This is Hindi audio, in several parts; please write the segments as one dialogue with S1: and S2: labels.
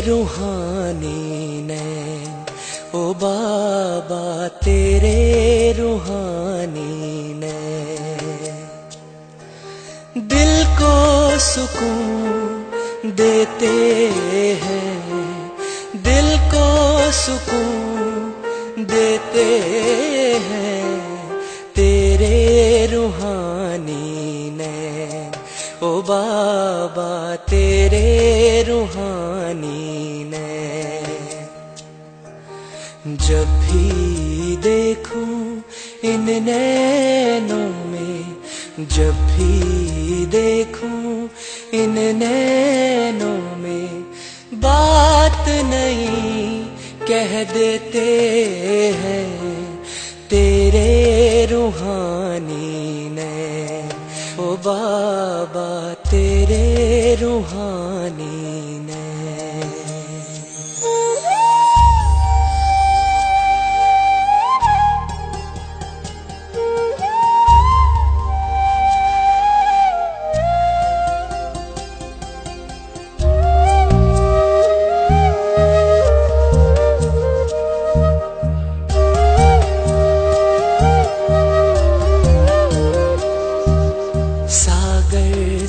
S1: रूहानी नैन, ओ बाबा तेरे रूहानी नैन, दिल को सुकून देते हैं, दिल को सुकून देते हैं तेरे रूहानी नैन, ओ बाबा तेरे रूहानी नैन। जब भी देखूं इन नैनों में, जब भी देखूं इन नैनों में, बात नहीं कह देते हैं तेरे रूहानी नैन, ओ बाबा तेरे रूहानी नैन।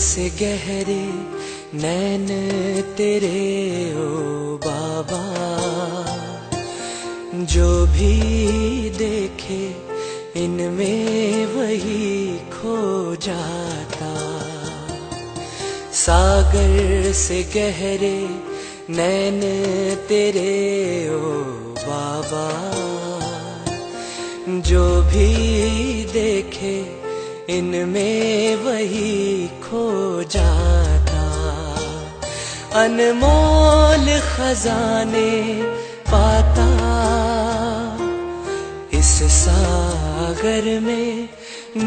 S1: से गहरे नैन तेरे ओ बाबा, जो भी देखे इनमें वही खो जाता। सागर से गहरे नैन तेरे ओ बाबा, जो भी देखे इनमें वही खो जाता। अनमोल खजाने पाता इस सागर में,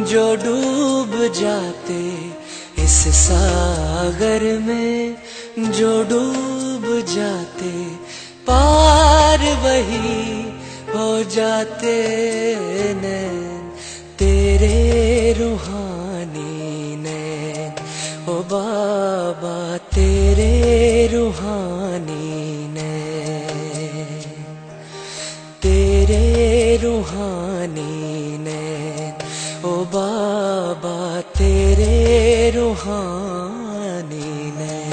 S1: जो डूब जाते इस सागर में, जो डूब जाते पार वही हो जाते नैन तेरे रूहानी नैन, ओ बाबा तेरे रूहानी नैन, तेरे रूहानी नैन, ओ बाबा तेरे रूहानी नैन।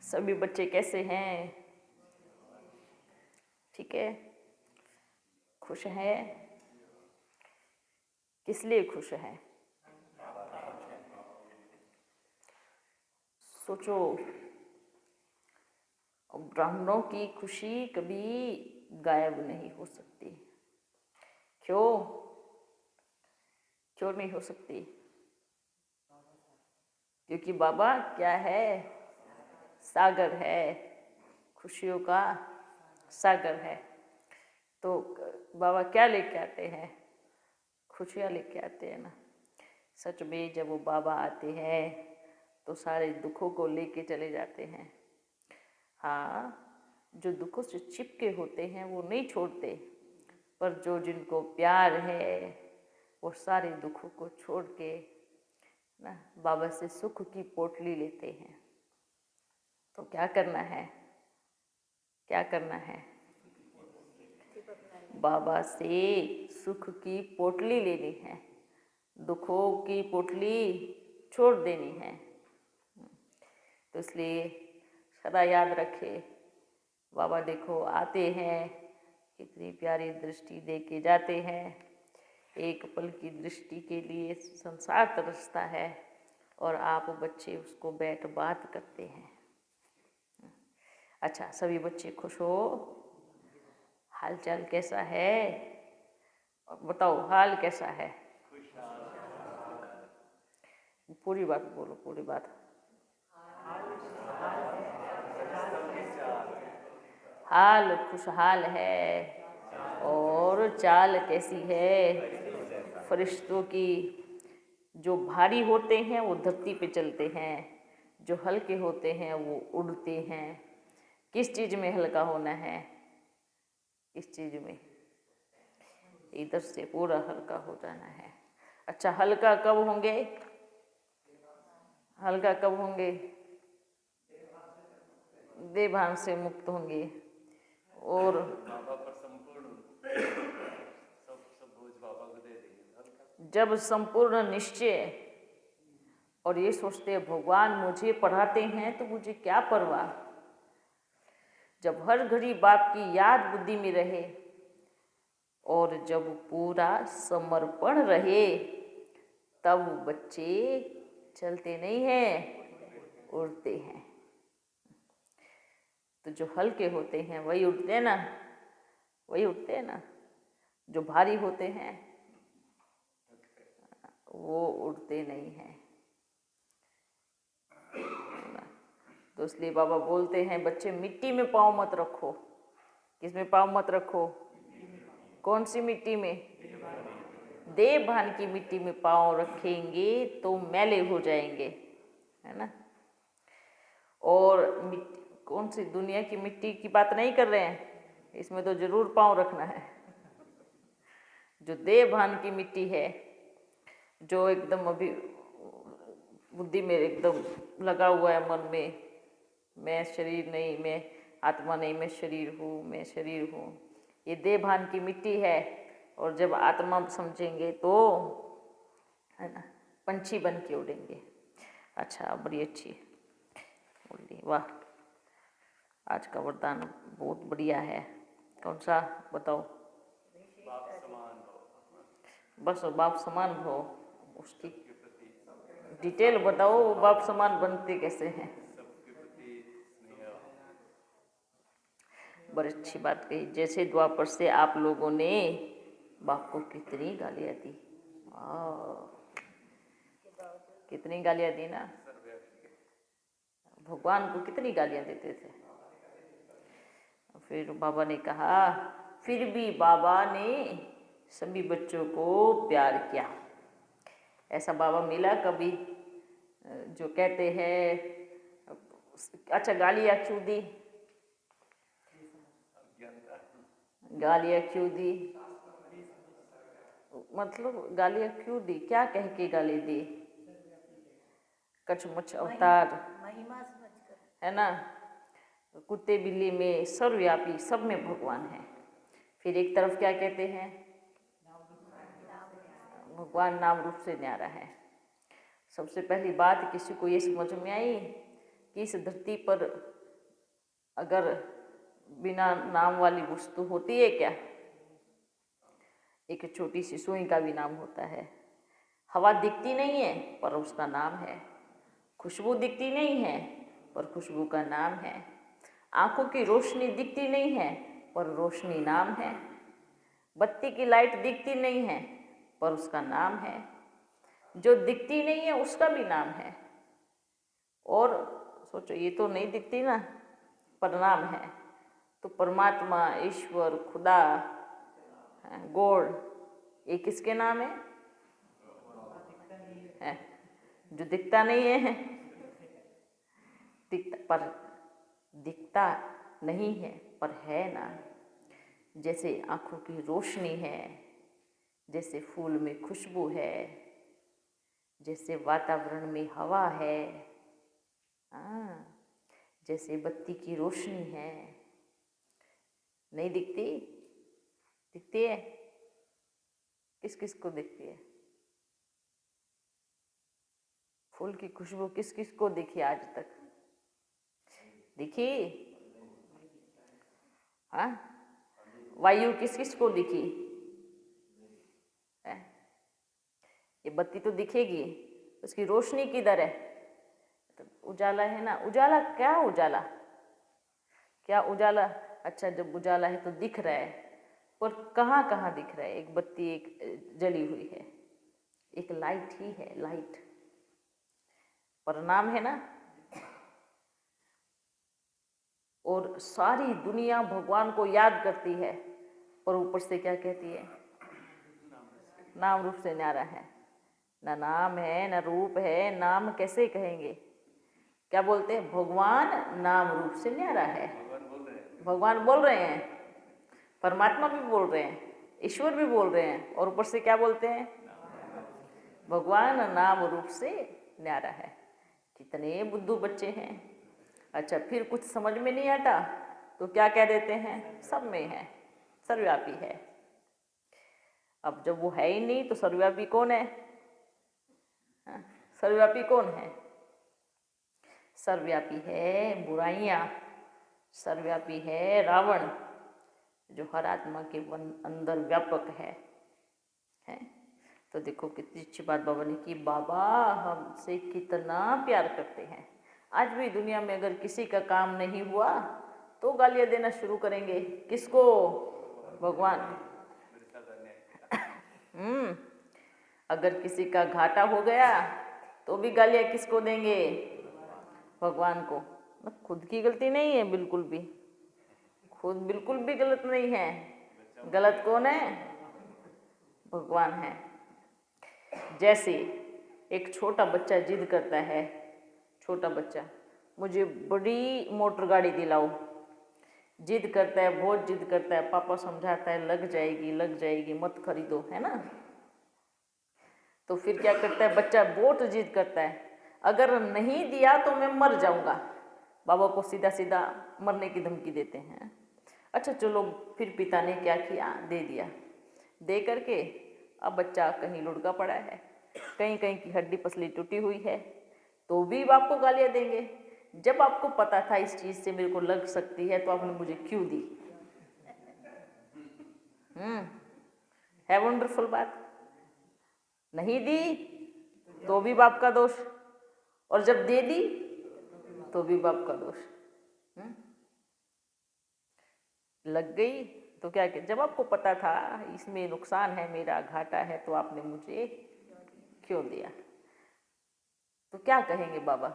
S2: सभी बच्चे कैसे हैं? ठीक है, खुश हैं? किस लिए खुश हैं? सोचो, ब्राह्मणों की खुशी कभी गायब नहीं हो सकती। क्यों? क्यों नहीं हो सकती? क्योंकि बाबा क्या है? सागर है, खुशियों का सागर है। तो बाबा क्या लेके आते हैं? खुशियाँ लेके आते हैं ना। सच में जब वो बाबा आते हैं तो सारे दुखों को लेके चले जाते हैं। हाँ, जो दुखों से चिपके होते हैं वो नहीं छोड़ते, पर जो जिनको प्यार है वो सारे दुखों को छोड़ के ना बाबा से सुख की पोटली लेते हैं। तो क्या करना है? क्या करना है? बाबा से सुख की पोटली लेनी है, दुखों की पोटली छोड़ देनी है। तो इसलिए सदा याद रखे, बाबा देखो आते हैं, कितनी प्यारी दृष्टि दे के जाते हैं। एक पल की दृष्टि के लिए संसार तरसता है और आप बच्चे उसको बैठ बात करते हैं। अच्छा, सभी बच्चे खुश हो? हालचाल कैसा है? और बताओ, हाल कैसा है? पूरी बात बोलो, पूरी बात। हाल खुशहाल है और चाल कैसी है। फरिश्तों की जो भारी होते हैं वो धरती पे चलते हैं, जो हल्के होते हैं वो उड़ते हैं। किस चीज़ में हल्का होना है? किस चीज़ में? इधर से पूरा हल्का हो जाना है। अच्छा, हल्का कब होंगे? हल्का कब होंगे? देभान से मुक्त होंगे। और जब संपूर्ण निश्चय और ये सोचते हैं भगवान मुझे पढ़ाते हैं तो मुझे क्या परवाह। जब हर घड़ी बाप की याद बुद्धि में रहे और जब पूरा समर्पण रहे, तब बच्चे चलते नहीं हैं, उड़ते हैं। तो जो हल्के होते हैं वही उड़ते हैं ना, वही उड़ते हैं ना। जो भारी होते हैं वो उड़ते नहीं हैं। तो इसलिए बाबा बोलते हैं बच्चे मिट्टी में पाँव मत रखो। किसमें पाँव मत रखो? कौन सी मिट्टी में? देव भान की मिट्टी में पाँव रखेंगे तो मैले हो जाएंगे, है ना। और कौन सी दुनिया की मिट्टी की बात नहीं कर रहे हैं, इसमें तो जरूर पाँव रखना है। जो देव भान की मिट्टी है, जो एकदम अभी बुद्धि में एकदम लगा हुआ है मन में, मैं शरीर नहीं, मैं आत्मा नहीं, मैं शरीर हूँ, मैं शरीर हूँ, ये देह भान की मिट्टी है। और जब आत्मा समझेंगे तो, है ना, पंछी बन के उड़ेंगे। अच्छा, बड़ी अच्छी बोली, वाह। आज का वरदान बहुत बढ़िया है। कौन सा बताओ? बस बाप समान भव। उसकी डिटेल बताओ, बाप समान बनते कैसे हैं? बड़ी अच्छी बात कही। जैसे द्वापर से आप लोगों ने बाप को कितनी गालियाँ दी, कितनी गालियाँ दी ना। भगवान को कितनी गालियाँ देते थे। फिर बाबा ने कहा, फिर भी बाबा ने सभी बच्चों को प्यार किया। ऐसा बाबा मिला कभी जो कहते हैं अच्छा गालियाँ क्यों दी? गालियाँ क्यों दी? मतलब गालियाँ क्यों दी? क्या कह के गाली दी? कछमुच अवतार, है ना। कुत्ते बिल्ली में सर्वव्यापी, सब में भगवान है। फिर एक तरफ क्या कहते हैं? भगवान नाम रूप से न्यारा है। सबसे पहली बात किसी को ये समझ में आई कि इस धरती पर अगर बिना नाम वाली वस्तु होती है क्या? एक छोटी सी सुई का भी नाम होता है। हवा दिखती नहीं है पर उसका नाम है। खुशबू दिखती नहीं है पर खुशबू का नाम है। आंखों की रोशनी दिखती नहीं है पर रोशनी नाम है। बत्ती की लाइट दिखती नहीं है पर उसका नाम है। जो दिखती नहीं है उसका भी नाम है। और सोचो, ये तो नहीं दिखती ना, पर नाम है। तो परमात्मा, ईश्वर, खुदा, गॉड, ये किसके नाम है? जो दिखता नहीं है, दिखता नहीं है पर है ना। जैसे आँखों की रोशनी है, जैसे फूल में खुशबू है, जैसे वातावरण में हवा है, जैसे बत्ती की रोशनी है। नहीं दिखती? दिखती है। किस किस को दिखती है? फूल की खुशबू किस किस को दिखी आज तक? दिखी? हाँ। वायु किस किस को दिखी? ये बत्ती तो दिखेगी, उसकी रोशनी किधर है? तो उजाला है ना। उजाला क्या? उजाला क्या? उजाला, अच्छा, जब उजाला है तो दिख रहा है, पर कहाँ कहाँ दिख रहा है? एक बत्ती एक जली हुई है, एक लाइट ही है, लाइट, पर नाम है ना। और और सारी दुनिया भगवान को याद करती है, और ऊपर से क्या कहती है, नाम रूप से न्यारा है। ना नाम है ना रूप है, नाम कैसे कहेंगे, क्या बोलते हैं, भगवान नाम रूप से न्यारा है। भगवान बोल रहे हैं, परमात्मा भी बोल रहे हैं, ईश्वर भी बोल रहे हैं, और ऊपर से क्या बोलते हैं, भगवान नाम रूप से न्यारा है। कितने बुद्धू बच्चे हैं। अच्छा, फिर कुछ समझ में नहीं आता तो क्या कह देते हैं, सब में है, सर्वव्यापी है। अब जब वो है ही नहीं तो सर्वव्यापी कौन है? हाँ, सर्वव्यापी कौन है? सर्वव्यापी है बुराइयां, सर्वव्यापी है रावण, जो हर आत्मा के अंदर व्यापक है। तो देखो कितनी अच्छी बात बाबा ने की। बाबा हमसे कितना प्यार करते हैं। आज भी दुनिया में अगर किसी का काम नहीं हुआ तो गालियां देना शुरू करेंगे, किसको? भगवान। अगर किसी का घाटा हो गया तो भी गालियां किसको देंगे? भगवान को। खुद की गलती नहीं है बिल्कुल भी, खुद बिल्कुल भी गलत नहीं है। गलत कौन है? भगवान है। जैसे एक छोटा बच्चा जिद करता है, छोटा बच्चा मुझे बड़ी मोटर गाड़ी दिलाओ, जिद करता है, बहुत जिद करता है, पापा समझाता है लग जाएगी लग जाएगी मत खरीदो, है ना। तो फिर क्या करता है बच्चा, बहुत जिद करता है, अगर नहीं दिया तो मैं मर जाऊंगा। बाबा को सीधा सीधा मरने की धमकी देते हैं। अच्छा चलो, फिर पिता ने क्या किया, दे दिया। दे करके अब बच्चा कहीं लुढ़का पड़ा है, कहीं कहीं की हड्डी पसली टूटी हुई है, तो भी बाप को गालियाँ देंगे। जब आपको पता था इस चीज़ से मेरे को लग सकती है तो आपने मुझे क्यों दी? है वंडरफुल बात। नहीं दी तो भी बाप का दोष, और जब दे दी तो भी बाप का दोष। लग गई तो क्या किया? जब आपको पता था इसमें नुकसान है, मेरा घाटा है, तो आपने मुझे क्यों दिया? तो क्या कहेंगे बाबा,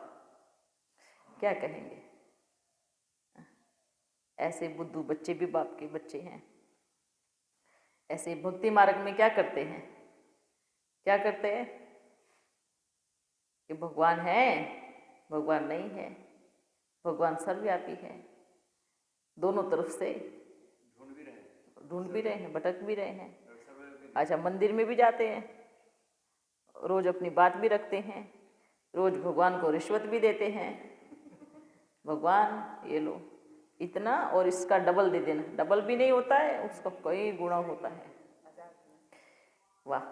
S2: क्या कहेंगे? ऐसे बुद्धू बच्चे भी बाप के बच्चे हैं। ऐसे भक्ति मार्ग में क्या करते हैं, क्या करते हैं कि भगवान है, भगवान नहीं है, भगवान सर्वव्यापी है। दोनों तरफ से ढूंढ भी रहे हैं, भटक भी रहे हैं। अच्छा, मंदिर में भी जाते हैं, रोज अपनी बात भी रखते हैं, रोज भगवान को रिश्वत भी देते हैं, भगवान ये लो इतना और इसका डबल दे देना। डबल भी नहीं होता है, उसका कई गुना होता है। वाह,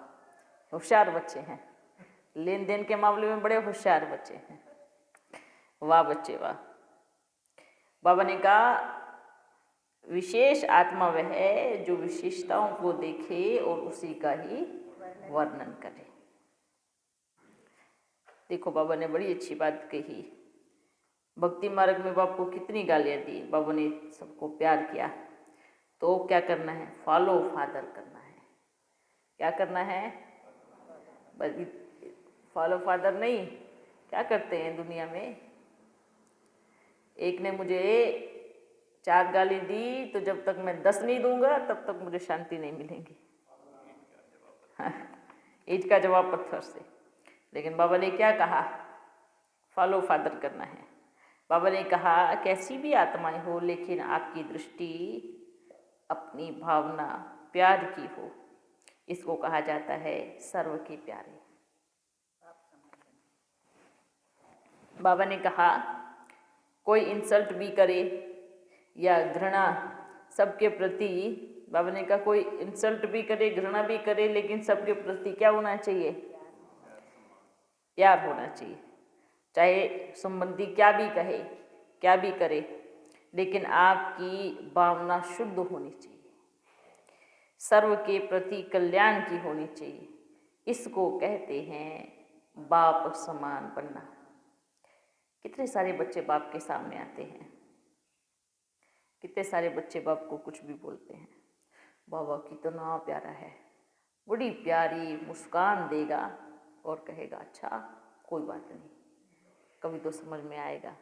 S2: होशियार बच्चे हैं, लेन देन के मामले में बड़े होशियार बच्चे हैं। वाह बच्चे वाह। बाबा ने कहा विशेष आत्मा वह है जो विशेषताओं को देखे और उसी का ही वर्णन करे। देखो बाबा ने बड़ी अच्छी बात कही। भक्ति मार्ग में बाबा को कितनी गालियाँ दी, बाबा ने सबको प्यार किया। तो क्या करना है? फॉलो फादर करना है। क्या करना है? फॉलो फादर नहीं, क्या करते हैं दुनिया में? एक ने मुझे 4 गाली दी तो जब तक मैं 10 नहीं दूंगा तब तक मुझे शांति नहीं मिलेगी। हाँ, ईंट का जवाब पत्थर से। लेकिन बाबा ने क्या कहा? फॉलो फादर करना है। बाबा ने कहा कैसी भी आत्माएं हो लेकिन आपकी दृष्टि अपनी भावना प्यार की हो, इसको कहा जाता है सर्व के प्यारे। बाबा ने कहा कोई इंसल्ट भी करे या घृणा सबके प्रति, बाबा ने कहा कोई इंसल्ट भी करे घृणा भी करे लेकिन सबके प्रति क्या होना चाहिए? प्यार होना चाहिए। चाहे संबंधी क्या भी कहे क्या भी करे, लेकिन आपकी भावना शुद्ध होनी चाहिए, सर्व के प्रति कल्याण की होनी चाहिए। इसको कहते हैं बाप समान बनना। कितने सारे बच्चे बाप के सामने आते हैं, कितने सारे बच्चे बाप को कुछ भी बोलते हैं, बाबा कितना प्यारा है, बड़ी प्यारी मुस्कान देगा और कहेगा अच्छा कोई बात नहीं, कभी तो समझ में आएगा।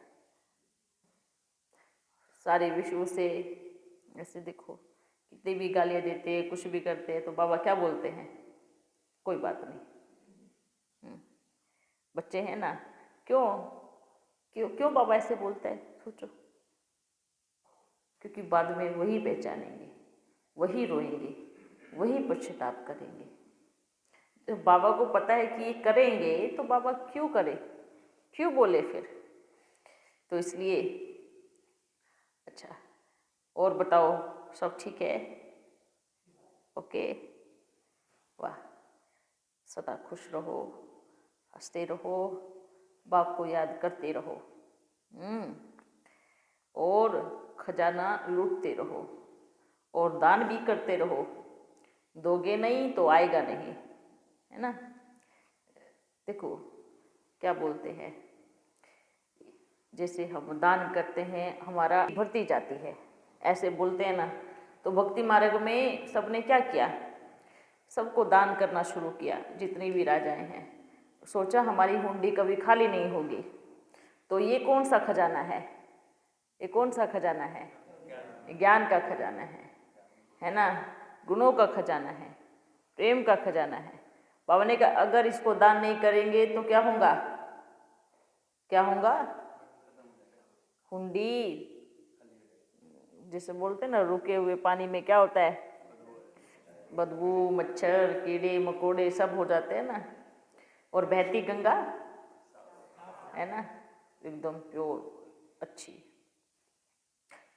S2: सारे विषयों से। ऐसे देखो कितनी भी गालियाँ देते हैं, कुछ भी करते हैं, तो बाबा क्या बोलते हैं, कोई बात नहीं। बच्चे हैं ना, क्यों क्यों क्यों बाबा ऐसे बोलते हैं, सोचो। क्योंकि बाद में वही पहचानेंगे, वही रोएंगे, वही पश्चाताप करेंगे। तो बाबा को पता है कि ये करेंगे, तो बाबा क्यों करे, क्यों बोले फिर। तो इसलिए अच्छा, और बताओ, सब ठीक है? ओके, वाह, सदा खुश रहो, हंसते रहो, बाप को याद करते रहो, और खजाना लूटते रहो, और दान भी करते रहो। दोगे नहीं तो आएगा नहीं, है ना। देखो क्या बोलते हैं, जैसे हम दान करते हैं हमारा बढ़ती जाती है, ऐसे बोलते हैं ना। तो भक्ति मार्ग में सबने क्या किया, सबको दान करना शुरू किया। जितने भी राजाएं हैं, सोचा हमारी हुंडी कभी खाली नहीं होगी। तो ये कौन सा खजाना है, ये कौन सा खजाना है, ज्ञान का खजाना है ना, गुणों का खजाना है, प्रेम का खजाना है। बाबा ने कहा अगर इसको दान नहीं करेंगे तो क्या होगा, क्या होगा, हुंडी, जैसे बोलते हैं ना, रुके हुए पानी में क्या होता है, बदबू, मच्छर, कीड़े मकोड़े सब हो जाते हैं ना। और बहती गंगा है ना, एकदम प्योर अच्छी।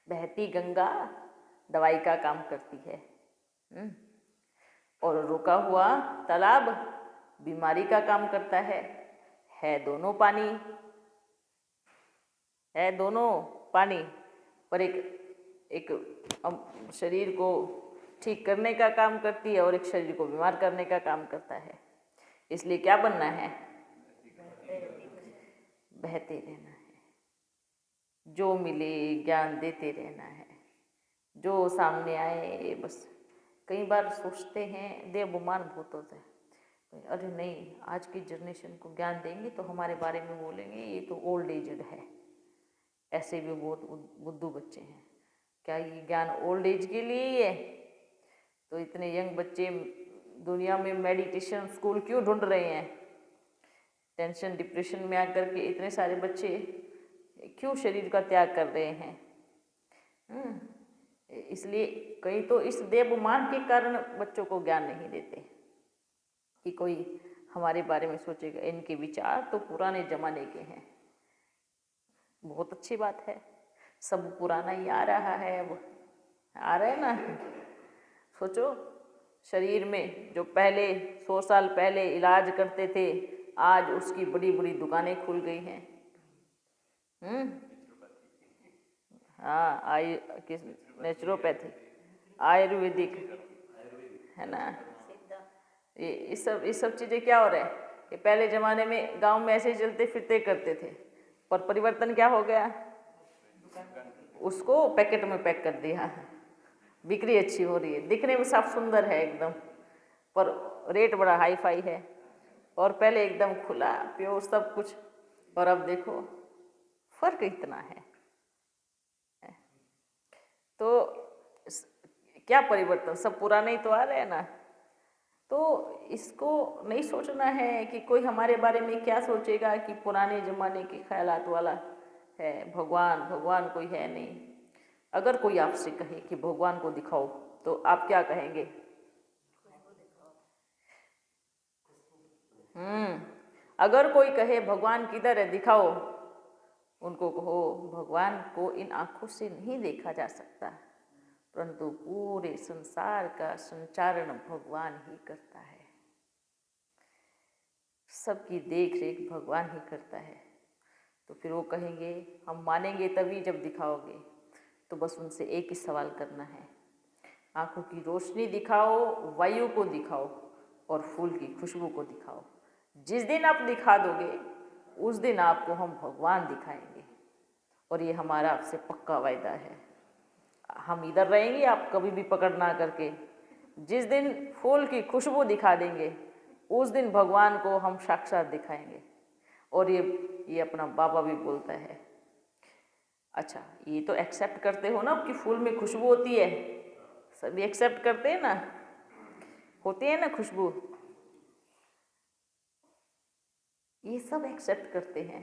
S2: बहती गंगा दवाई का काम करती है, और रुका हुआ तालाब बीमारी का काम करता है दोनों पानी, है दोनों पानी। पर एक शरीर को ठीक करने का काम करती है और एक शरीर को बीमार करने का काम करता है। इसलिए क्या बनना है, बहते रहना है, जो मिले ज्ञान देते रहना है, जो सामने आए। बस कई बार सोचते हैं, देवमान बहुत होता है, अरे नहीं आज की जनरेशन को ज्ञान देंगे तो हमारे बारे में बोलेंगे ये तो ओल्ड एजड है। ऐसे भी बहुत बुद्धू बच्चे हैं, क्या ये ज्ञान ओल्ड एज के लिए ही है? तो इतने यंग बच्चे दुनिया में मेडिटेशन स्कूल क्यों ढूंढ रहे हैं? टेंशन डिप्रेशन में आकर के इतने सारे बच्चे क्यों शरीर का त्याग कर रहे हैं? इसलिए कई तो इस देवमान के कारण बच्चों को ज्ञान नहीं देते कि कोई हमारे बारे में सोचेगा। इनके विचार तो पुराने जमाने के हैं। बहुत अच्छी बात है, सब पुराना ही आ रहा है, अब आ रहा है ना। सोचो शरीर में जो पहले 100 साल पहले इलाज करते थे, आज उसकी बड़ी बड़ी दुकानें खुल गई हैं। हाँ, किस नेचुरोपैथी, आयुर्वेदिक, है ना। ये सब चीज़ें क्या हो रहा है कि पहले ज़माने में गांव में ऐसे ही चलते फिरते करते थे, पर परिवर्तन क्या हो गया, उसको पैकेट में पैक कर दिया। बिक्री अच्छी हो रही है, दिखने में साफ सुंदर है एकदम, पर रेट बड़ा हाई फाई है। और पहले एकदम खुला प्योर सब कुछ, और अब देखो फर्क इतना है। तो क्या परिवर्तन, सब पुराने ही तो आ रहे हैं ना। तो इसको नहीं सोचना है कि कोई हमारे बारे में क्या सोचेगा कि पुराने ज़माने के ख्यालात वाला है। भगवान कोई है नहीं। अगर कोई आपसे कहे कि भगवान को दिखाओ, तो आप क्या कहेंगे? अगर कोई कहे भगवान किधर है दिखाओ, उनको कहो भगवान को इन आँखों से नहीं देखा जा सकता, परंतु पूरे संसार का संचारण भगवान ही करता है। सबकी देख रेख भगवान ही करता है। तो फिर वो कहेंगे हम मानेंगे तभी जब दिखाओगे। तो बस उनसे एक ही सवाल करना है, आँखों की रोशनी दिखाओ, वायु को दिखाओ, और फूल की खुशबू को दिखाओ। जिस दिन आप दिखा दोगे उस दिन आपको हम भगवान दिखाएंगे, और ये हमारा आपसे पक्का वायदा है। हम इधर रहेंगे, आप कभी भी पकड़ ना करके। जिस दिन फूल की खुशबू दिखा देंगे उस दिन भगवान को हम साक्षात दिखाएंगे। और ये अपना बाबा भी बोलता है, अच्छा, ये तो एक्सेप्ट करते हो ना कि फूल में खुशबू होती है, सभी एक्सेप्ट करते हैं ना, होती है ना खुशबू, ये सब एक्सेप्ट करते हैं।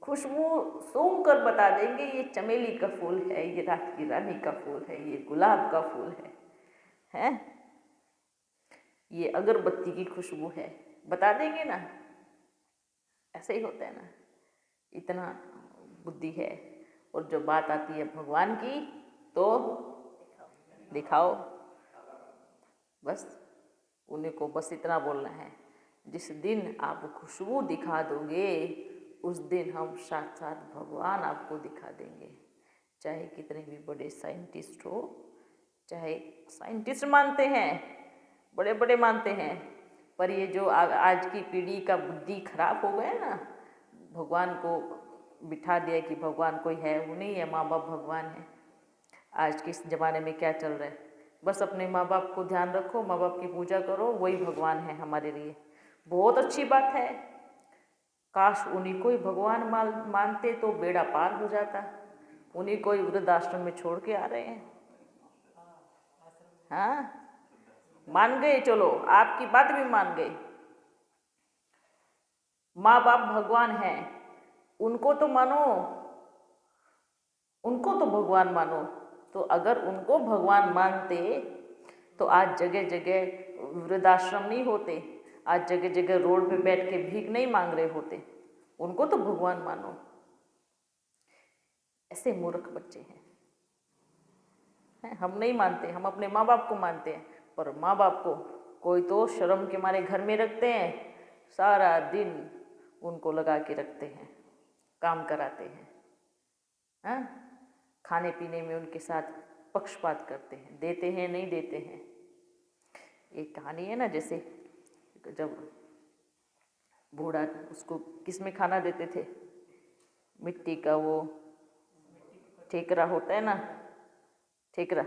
S2: खुशबू सूंघ कर बता देंगे ये चमेली का फूल है, ये रात की रानी का फूल है, ये गुलाब का फूल है, हैं? ये अगरबत्ती की खुशबू है, बता देंगे ना। ऐसे ही होता है ना, इतना बुद्धि है। और जो बात आती है भगवान की तो दिखाओ, बस उन्हीं को बस इतना बोलना है, जिस दिन आप खुशबू दिखा दोगे उस दिन हम साक्षात भगवान आपको दिखा देंगे। चाहे कितने भी बड़े साइंटिस्ट हो, चाहे साइंटिस्ट मानते हैं, बड़े बड़े मानते हैं, पर ये जो आज की पीढ़ी का बुद्धि खराब हो गया ना, भगवान को बिठा दिया कि भगवान कोई है, वो नहीं है, माँ बाप भगवान है। आज के इस ज़माने में क्या चल रहा है, बस अपने माँ बाप को ध्यान रखो, माँ बाप की पूजा करो, वही भगवान है हमारे लिए। बहुत अच्छी बात है, काश उन्हीं को ही भगवान मानते तो बेड़ा पार हो जाता। उन्हीं को ही वृद्धाश्रम में छोड़ के आ रहे हैं। हाँ, मान गए, चलो आपकी बात भी मान गए, माँ बाप भगवान है, उनको तो मानो, उनको तो भगवान मानो। तो अगर उनको भगवान मानते तो आज जगह जगह वृद्धाश्रम नहीं होते, आज जगह जगह रोड पे बैठ के भीख नहीं मांग रहे होते। उनको तो भगवान मानो। ऐसे मूर्ख बच्चे हैं, हम नहीं मानते, हम अपने माँ बाप को मानते हैं, पर माँ बाप को कोई तो शर्म के मारे घर में रखते हैं, सारा दिन उनको लगा के रखते हैं, काम कराते हैं, हाँ, खाने पीने में उनके साथ पक्षपात करते हैं, देते हैं नहीं देते हैं। एक कहानी है ना, जैसे जब बूढ़ा, उसको किस में खाना देते थे, मिट्टी का वो ठेकरा होता है ना, ठेकरा,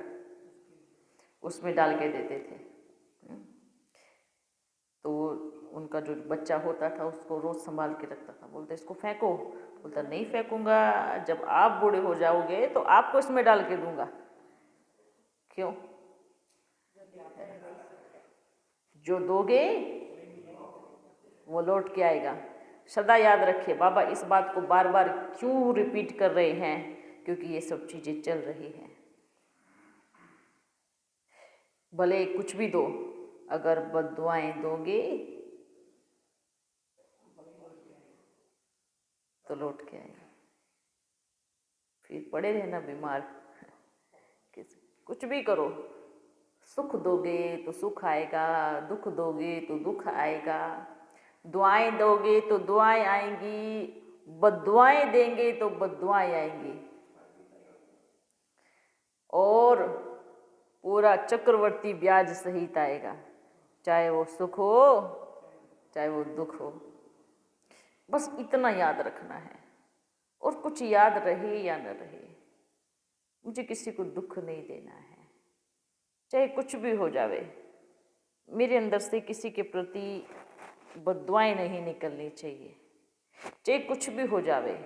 S2: उसमें डाल के देते थे। तो उनका जो बच्चा होता था उसको रोज़ संभाल के रखता था, बोलते इसको फेंको, बोलता नहीं फेंकूंगा, जब आप बूढ़े हो जाओगे तो आपको इसमें डाल के दूंगा। क्यों? जो दोगे वो लौट के आएगा। सदा याद रखिए, बाबा इस बात को बार बार क्यों रिपीट कर रहे हैं, क्योंकि ये सब चीज़ें चल रही हैं। भले कुछ भी दो, अगर बद्दुआएं दोगे तो लौट के आएगा, फिर पड़े रहना बीमार। कुछ भी करो, सुख दोगे तो सुख आएगा, दुख दोगे तो दुख आएगा, दुआएं दोगे तो दुआएं आएंगी, बद्दुआएं देंगे तो बद्दुआएं आएंगी, और पूरा चक्रवर्ती ब्याज सहित आएगा, चाहे वो सुख हो चाहे वो दुख हो। बस इतना याद रखना है, और कुछ याद रहे या न रहे, मुझे किसी को दुख नहीं देना है, चाहे कुछ भी हो जावे। मेरे अंदर से किसी के प्रति बद्दुआएं नहीं निकलनी चाहिए, चाहे कुछ भी हो जावे।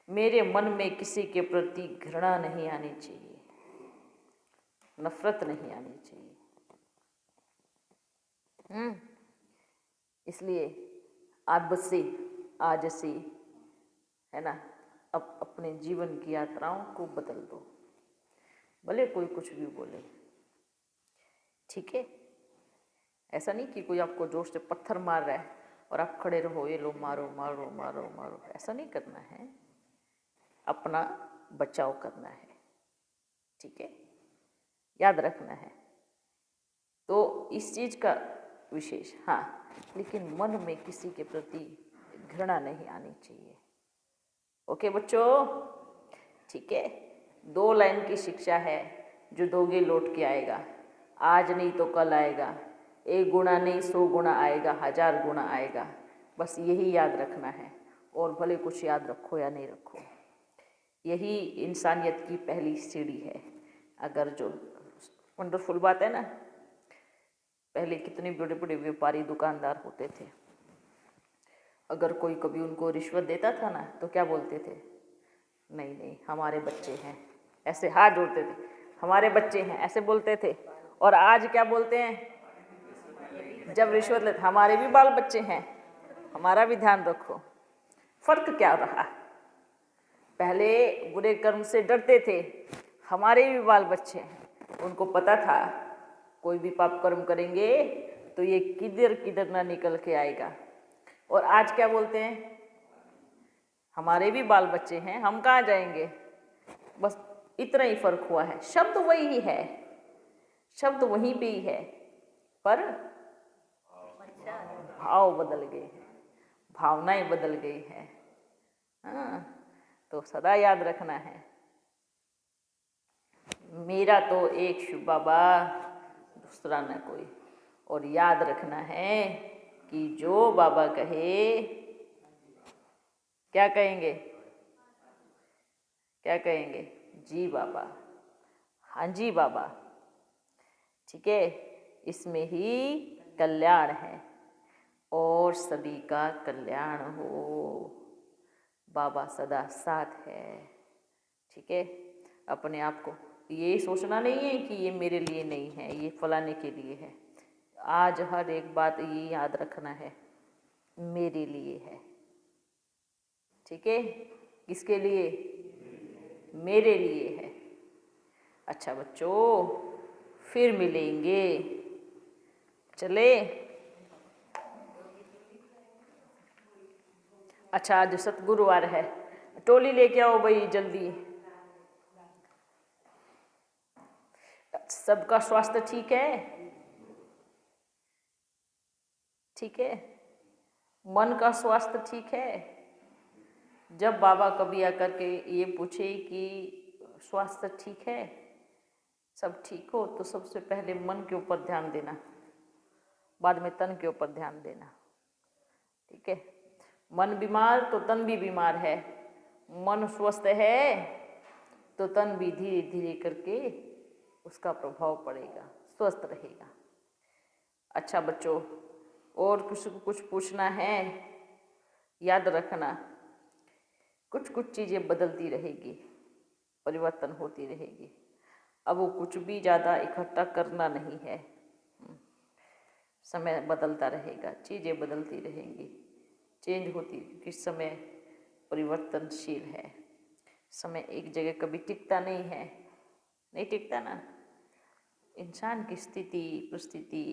S2: मेरे मन में किसी के प्रति घृणा नहीं आनी चाहिए, नफरत नहीं आनी चाहिए। इसलिए आज से, है ना, अब अपने जीवन की यात्राओं को बदल दो, भले कोई कुछ भी बोले, ठीक है। ऐसा नहीं कि कोई आपको जोर से पत्थर मार रहा है और आप खड़े रहो, ये लो मारो मारो मारो मारो, ऐसा नहीं करना है, अपना बचाव करना है, ठीक है, याद रखना है। तो इस चीज़ का विशेष, हाँ, लेकिन मन में किसी के प्रति घृणा नहीं आनी चाहिए। ओके बच्चों, ठीक है। 2 लाइन की शिक्षा है, जो दोगे लौट के आएगा, आज नहीं तो कल आएगा, 1 गुना नहीं 100 गुना आएगा, 1000 गुना आएगा। बस यही याद रखना है, और भले कुछ याद रखो या नहीं रखो, यही इंसानियत की पहली सीढ़ी है। अगर जो वंडरफुल बात है ना, पहले कितने बड़े बड़े व्यापारी दुकानदार होते थे, अगर कोई कभी उनको रिश्वत देता था ना, तो क्या बोलते थे, नहीं नहीं, हमारे बच्चे हैं, ऐसे हाथ जोड़ते थे, हमारे बच्चे हैं ऐसे बोलते थे। और आज क्या बोलते हैं जब रिश्वत लेते, हमारे भी बाल बच्चे हैं, हमारा भी ध्यान रखो। फर्क क्या रहा? पहले बुरे कर्म से डरते थे, हमारे भी बाल बच्चे हैं, उनको पता था कोई भी पाप कर्म करेंगे तो ये किधर किधर ना निकल के आएगा। और आज क्या बोलते हैं, हमारे भी बाल बच्चे हैं, हम कहाँ जाएंगे। बस इतना ही फर्क हुआ है, शब्द वही है, शब्द वहीं पे ही है, पर भाव बदल गए हैं, भावनाएं बदल गई हैं। हाँ, तो सदा याद रखना है, मेरा तो एक शिव बाबा, दूसरा न कोई। और याद रखना है कि जो बाबा कहे, क्या कहेंगे, क्या कहेंगे, जी बाबा, हाँ जी बाबा, ठीक है। इसमें ही कल्याण है और सभी का कल्याण हो, बाबा सदा साथ है, ठीक है। अपने आप को ये सोचना नहीं है कि ये मेरे लिए नहीं है, ये फलाने के लिए है। आज हर एक बात ये याद रखना है, मेरे लिए है, ठीक है। किसके लिए? मेरे लिए है। अच्छा बच्चों, फिर मिलेंगे, चले। अच्छा, आज सतगुरुवार है, टोली लेके आओ भाई जल्दी। सबका स्वास्थ्य ठीक है? ठीक है। मन का स्वास्थ्य ठीक है? जब बाबा कभी आकर के ये पूछे कि स्वास्थ्य ठीक है, सब ठीक हो, तो सबसे पहले मन के ऊपर ध्यान देना, बाद में तन के ऊपर ध्यान देना, ठीक है। मन बीमार तो तन भी बीमार है, मन स्वस्थ है तो तन भी धीरे धीरे करके उसका प्रभाव पड़ेगा, स्वस्थ रहेगा। अच्छा बच्चों, और किसी को कुछ पूछना है? याद रखना, कुछ कुछ चीज़ें बदलती रहेगी, परिवर्तन होती रहेगी। अब वो कुछ भी ज़्यादा इकट्ठा करना नहीं है, समय बदलता रहेगा, चीज़ें बदलती रहेंगी, चेंज होती, क्योंकि समय परिवर्तनशील है। समय एक जगह कभी टिकता नहीं है, नहीं टिकता ना। इंसान की स्थिति, परिस्थिति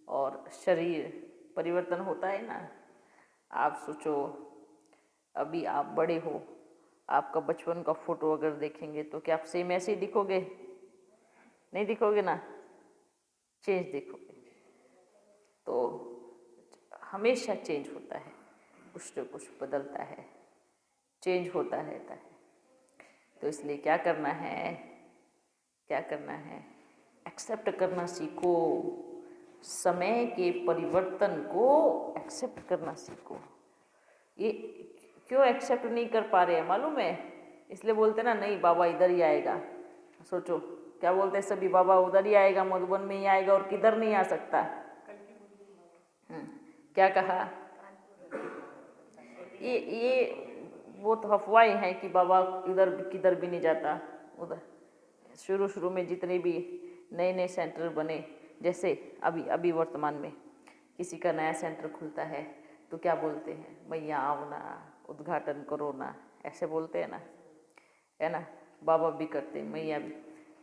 S2: और शरीर परिवर्तन होता है ना। आप सोचो, अभी आप बड़े हो, आपका बचपन का फोटो अगर देखेंगे तो क्या आप सेम ऐसे ही दिखोगे? नहीं दिखोगे ना, चेंज दिखोगे। तो हमेशा चेंज होता है, कुछ न कुछ बदलता है, चेंज होता रहता है। तो इसलिए क्या करना है, क्या करना है, एक्सेप्ट करना सीखो, समय के परिवर्तन को एक्सेप्ट करना सीखो। ये क्यों एक्सेप्ट नहीं कर पा रहे हैं मालूम है? इसलिए बोलते ना, नहीं बाबा इधर ही आएगा। सोचो क्या बोलते हैं सभी, बाबा उधर ही आएगा, मधुबन में ही आएगा, और किधर नहीं आ सकता। क्या कहा? ये वो तो अफवाहें हैं कि बाबा इधर किधर भी नहीं जाता। उधर शुरू शुरू में जितने भी नए नए सेंटर बने, जैसे अभी वर्तमान में किसी का नया सेंटर खुलता है तो क्या बोलते हैं, मैया आओ ना, उद्घाटन करो ना, ऐसे बोलते हैं ना, है ना। बाबा भी करते, मैया भी।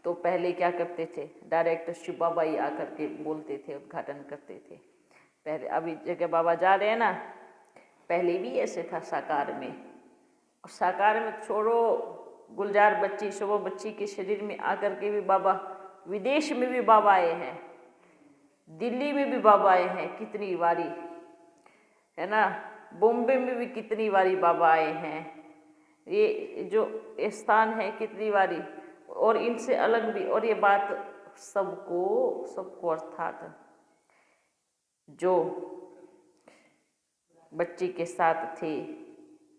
S2: तो पहले क्या करते थे, डायरेक्ट शिव बाबा ही आकर के बोलते थे, उद्घाटन करते थे पहले। अभी जगह बाबा जा रहे हैं ना, पहले भी ऐसे था साकार में। और साकार में छोड़ो, गुलजार बच्ची, शोभा बच्ची के शरीर में आकर के भी बाबा, विदेश में भी बाबा आए हैं, दिल्ली में भी बाबा आए हैं कितनी बारी, है ना, बॉम्बे में भी कितनी बारी बाबा आए हैं। ये जो स्थान है कितनी बारी, और इनसे अलग भी। और ये बात सबको अर्थात जो बच्ची के साथ थे,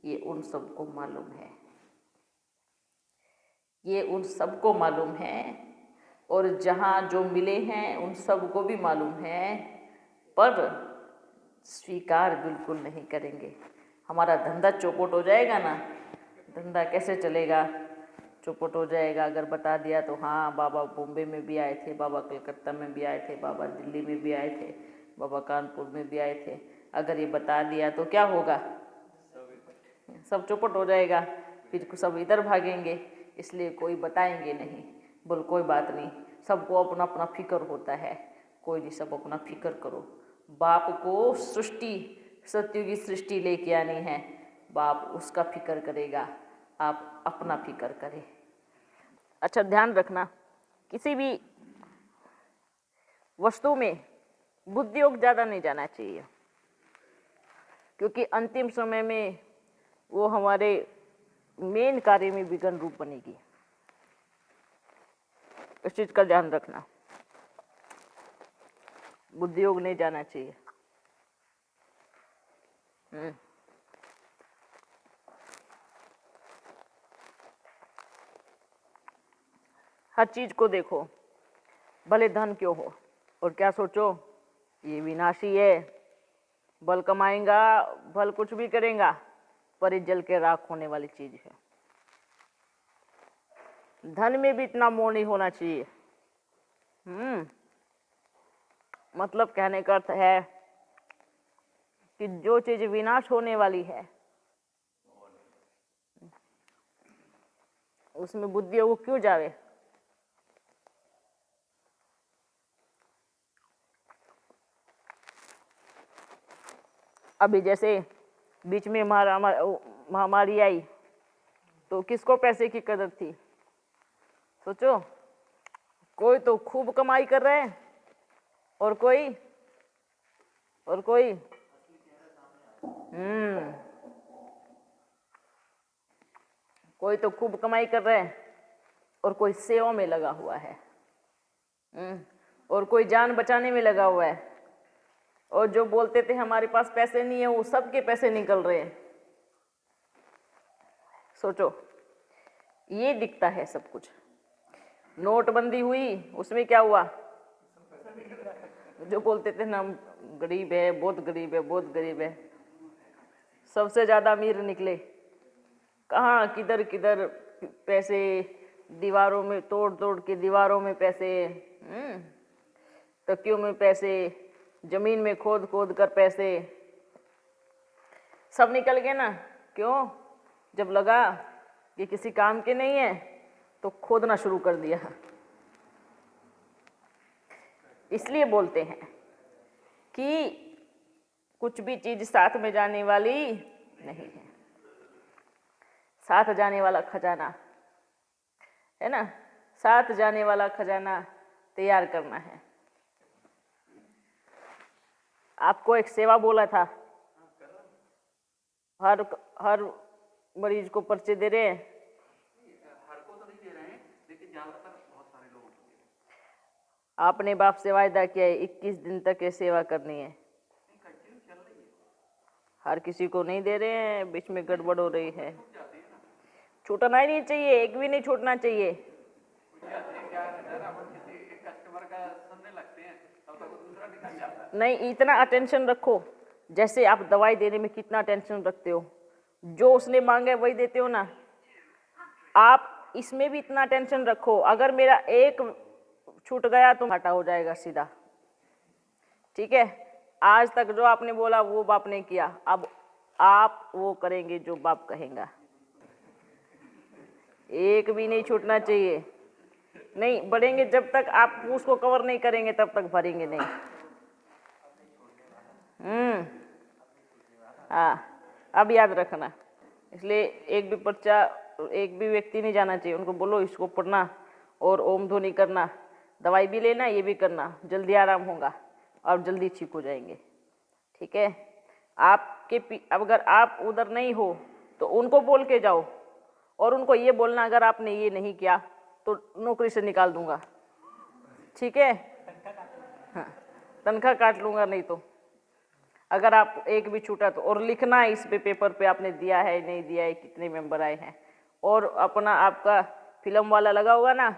S2: ये उन सबको मालूम है, ये उन सबको मालूम है। और जहाँ जो मिले हैं उन सबको भी मालूम है, पर स्वीकार बिल्कुल नहीं करेंगे। हमारा धंधा चौपट हो जाएगा ना, धंधा कैसे चलेगा, चौपट हो जाएगा। अगर बता दिया तो हाँ बाबा बॉम्बे में भी आए थे, बाबा कलकत्ता में भी आए थे, बाबा दिल्ली में भी आए थे, बाबा कानपुर में भी आए थे, अगर ये बता दिया तो क्या होगा, सब चौपट हो जाएगा, फिर सब इधर भागेंगे। इसलिए कोई बताएंगे नहीं। बोल कोई बात नहीं, सबको अपना अपना फिक्र होता है, कोई नहीं, सब अपना फिक्र करो। बाप को सृष्टि, सत्य की सृष्टि लेके आनी है, बाप उसका फिक्र करेगा, आप अपना फिक्र करें। अच्छा ध्यान रखना, किसी भी वस्तु में बुद्धियोग ज़्यादा नहीं जाना चाहिए, क्योंकि अंतिम समय में वो हमारे मेन कार्य में विघ्न रूप बनेगी। इस चीज का ध्यान रखना, बुद्धियोग नहीं जाना चाहिए। हर चीज को देखो, भले धन क्यों हो, और क्या सोचो ये विनाशी है, बल कमाएगा, भल कुछ भी करेगा, पर ये जल के राख होने वाली चीज है। धन में भी इतना मोह नहीं होना चाहिए। मतलब कहने का अर्थ है कि जो चीज विनाश होने वाली है उसमें बुद्धि वो क्यों जावे। अभी जैसे बीच में महामारी आई तो किसको पैसे की कदर थी, सोचो। कोई तो खूब कमाई कर रहे हैं और कोई कोई तो खूब कमाई कर रहे हैं और कोई सेवा में लगा हुआ है, और कोई जान बचाने में लगा हुआ है। और जो बोलते थे हमारे पास पैसे नहीं है, वो सबके पैसे निकल रहे हैं। सोचो, ये दिखता है सब कुछ। नोटबंदी हुई, उसमें क्या हुआ, जो बोलते थे ना गरीब है, बहुत गरीब है, बहुत गरीब है, सबसे ज्यादा अमीर निकले। कहाँ किधर किधर पैसे, दीवारों में तोड़ तोड़ के दीवारों में पैसे, तकियों में पैसे, जमीन में खोद खोद कर पैसे, सब निकल गए ना। क्यों? जब लगा कि किसी काम के नहीं है तो खोदना शुरू कर दिया। इसलिए बोलते हैं कि कुछ भी चीज साथ में जाने वाली नहीं है। साथ जाने वाला खजाना है ना, साथ जाने वाला खजाना तैयार करना है। आपको एक सेवा बोला था, हर मरीज को पर्चे दे रहे हैं।
S3: हर को तो नहीं दे रहे हैं, लेकिन ज्यादातर बहुत सारे लोग।
S2: आपने बाप से वायदा किया है 21 दिन तक ये सेवा करनी है।
S3: कंटिन्यू चल रही है।
S2: हर किसी को नहीं दे रहे हैं, बीच में गड़बड़ हो रही है। छूटना ही नहीं चाहिए, एक भी नहीं छूटना चाहिए।
S3: कस्टमर का सुनने लगते हैं तब तक दूसरा निकल जाता है।
S2: नहीं, इतना अटेंशन रखो। जैसे आप दवाई देने में कितना अटेंशन रखते हो, जो उसने मांगा वही देते हो ना, आप इसमें भी इतना अटेंशन रखो। अगर मेरा एक छूट गया तो घाटा हो जाएगा सीधा। ठीक है, आज तक जो आपने बोला वो बाप ने किया, अब आप वो करेंगे जो बाप कहेगा। एक भी नहीं छूटना चाहिए। नहीं बढ़ेंगे, जब तक आप उसको कवर नहीं करेंगे तब तक भरेंगे नहीं। हाँ, अब याद रखना। इसलिए एक भी पर्चा, एक भी व्यक्ति नहीं जाना चाहिए। उनको बोलो इसको पढ़ना और ओम ध्वनि करना, दवाई भी लेना, ये भी करना, जल्दी आराम होगा और जल्दी ठीक हो जाएंगे। ठीक है, अगर आप उधर नहीं हो तो उनको बोल के जाओ, और उनको ये बोलना अगर आपने ये नहीं किया तो नौकरी से निकाल दूंगा। ठीक है, हाँ, तनख्वाह काट लूंगा नहीं तो। अगर आप एक भी छूटा तो, और लिखना है इस पे पेपर पे आपने दिया है नहीं दिया है, कितने मेंबर आए हैं, और अपना आपका फिल्म वाला लगा होगा ना,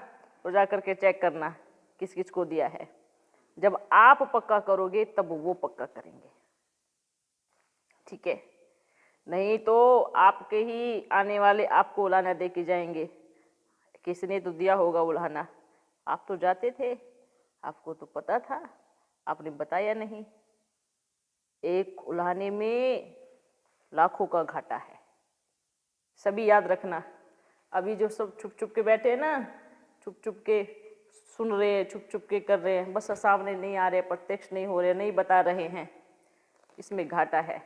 S2: तो जा करके चेक करना किस किस को दिया है। जब आप पक्का करोगे तब वो पक्का करेंगे। ठीक है, नहीं तो आपके ही आने वाले आपको उलाहना दे के जाएंगे। किसने तो दिया होगा उलाहना, आप तो जाते थे, आपको तो पता था, आपने बताया नहीं। एक उलाहने में लाखों का घाटा है, सभी याद रखना। अभी जो सब छुप छुप के बैठे हैं ना, छुप छुप के सुन रहे हैं, छुप छुप के कर रहे हैं, बस सामने नहीं आ रहे, प्रत्यक्ष नहीं हो रहे, नहीं बता रहे हैं, इसमें घाटा है,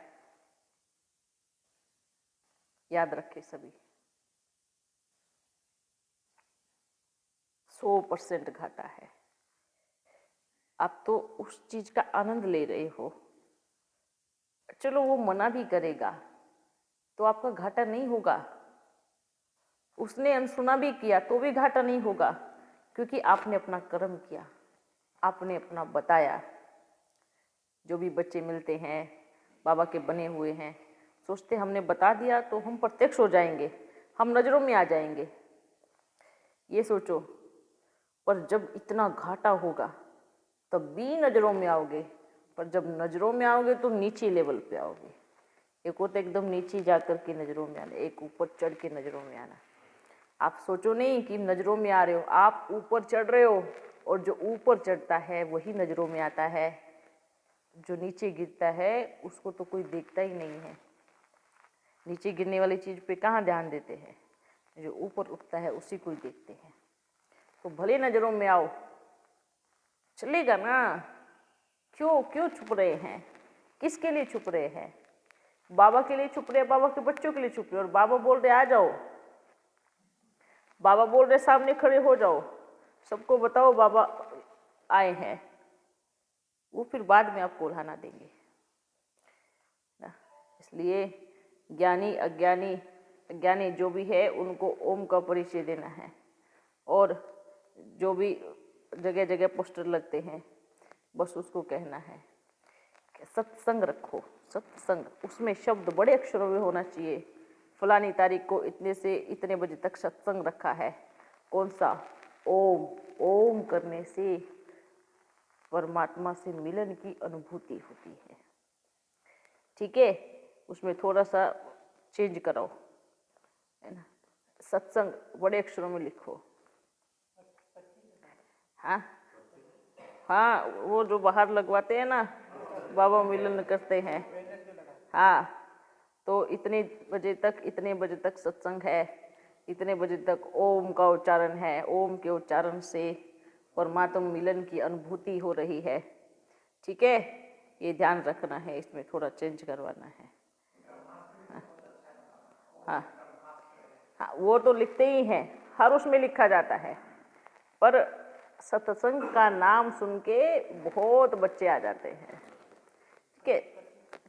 S2: याद रखें सभी। 100% घाटा है। आप तो उस चीज का आनंद ले रहे हो, चलो वो मना भी करेगा तो आपका घाटा नहीं होगा, उसने अनसुना भी किया तो भी घाटा नहीं होगा, क्योंकि आपने अपना कर्म किया, आपने अपना बताया। जो भी बच्चे मिलते हैं बाबा के बने हुए हैं, सोचते हमने बता दिया तो हम प्रत्यक्ष हो जाएंगे, हम नज़रों में आ जाएंगे, ये सोचो। पर जब इतना घाटा होगा तब भी नज़रों में आओगे, पर जब नज़रों में आओगे तो नीचे लेवल पे आओगे। एक होता एकदम नीचे जाकर के नज़रों में आना, एक ऊपर चढ़ के नज़रों में आना। आप सोचो नहीं कि नज़रों में आ रहे हो, आप ऊपर चढ़ रहे हो, और जो ऊपर चढ़ता है वही नज़रों में आता है, जो नीचे गिरता है उसको तो कोई देखता ही नहीं है। नीचे गिरने वाली चीज़ पे कहाँ ध्यान देते हैं, जो ऊपर उठता है उसी को ही देखते हैं। तो भले नज़रों में आओ, चलेगा ना। क्यों छुप रहे हैं, किसके लिए छुप रहे हैं? बाबा के लिए छुप रहे हैं, बाबा के बच्चों के लिए छुप रहे हैं, और बाबा बोल रहे आ जाओ, बाबा बोल रहे सामने खड़े हो जाओ, सबको बताओ बाबा आए हैं। वो फिर बाद में आपको उलाहना देंगे ना। इसलिए ज्ञानी अज्ञानी, अज्ञानी जो भी है उनको ओम का परिचय देना है। और जो भी जगह जगह पोस्टर लगते हैं बस उसको कहना है कि सत्संग रखो, सत्संग, उसमें शब्द बड़े अक्षरों में होना चाहिए। फलानी तारीख को इतने से इतने बजे तक सत्संग रखा है, कौन सा? ओम। ओम करने से परमात्मा से मिलन की अनुभूति होती है, ठीक है। उसमें थोड़ा सा चेंज कराओ, है ना। सत्संग बड़े अक्षरों में लिखो। हाँ, वो जो बाहर लगवाते हैं ना, बाबा मिलन करते हैं, हाँ, तो इतने बजे तक इतने बजे तक सत्संग है, इतने बजे तक ओम का उच्चारण है, ओम के उच्चारण से परमात्मा मिलन की अनुभूति हो रही है, ठीक है। ये ध्यान रखना है, इसमें थोड़ा चेंज करवाना है। हाँ हाँ, वो तो लिखते ही हैं, हर उसमें लिखा जाता है, पर सत्संग का नाम सुन के बहुत बच्चे आ जाते हैं, ठीक है।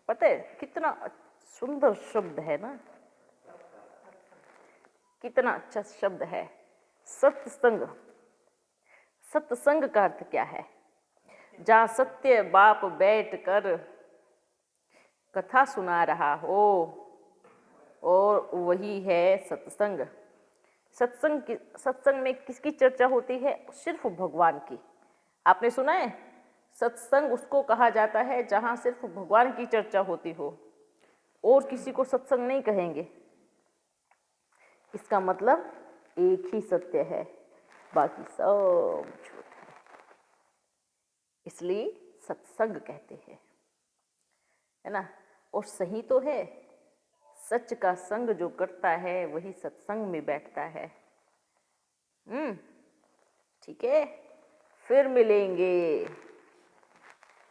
S2: पता है कितना सुंदर शब्द है ना, कितना अच्छा शब्द है सत्संग। सत्संग का अर्थ क्या है? जहाँ सत्य बाप बैठ कर कथा सुना रहा हो, और वही है सत्संग। सत्संग में किसकी चर्चा होती है? सिर्फ भगवान की। आपने सुना है, सत्संग उसको कहा जाता है जहाँ सिर्फ भगवान की चर्चा होती हो, और किसी को सत्संग नहीं कहेंगे। इसका मतलब एक ही सत्य है, बाकी सब झूठ है, इसलिए सत्संग कहते हैं, है ना। और सही तो है, सच का संग जो करता है वही सत्संग में बैठता है। ठीक है, फिर मिलेंगे।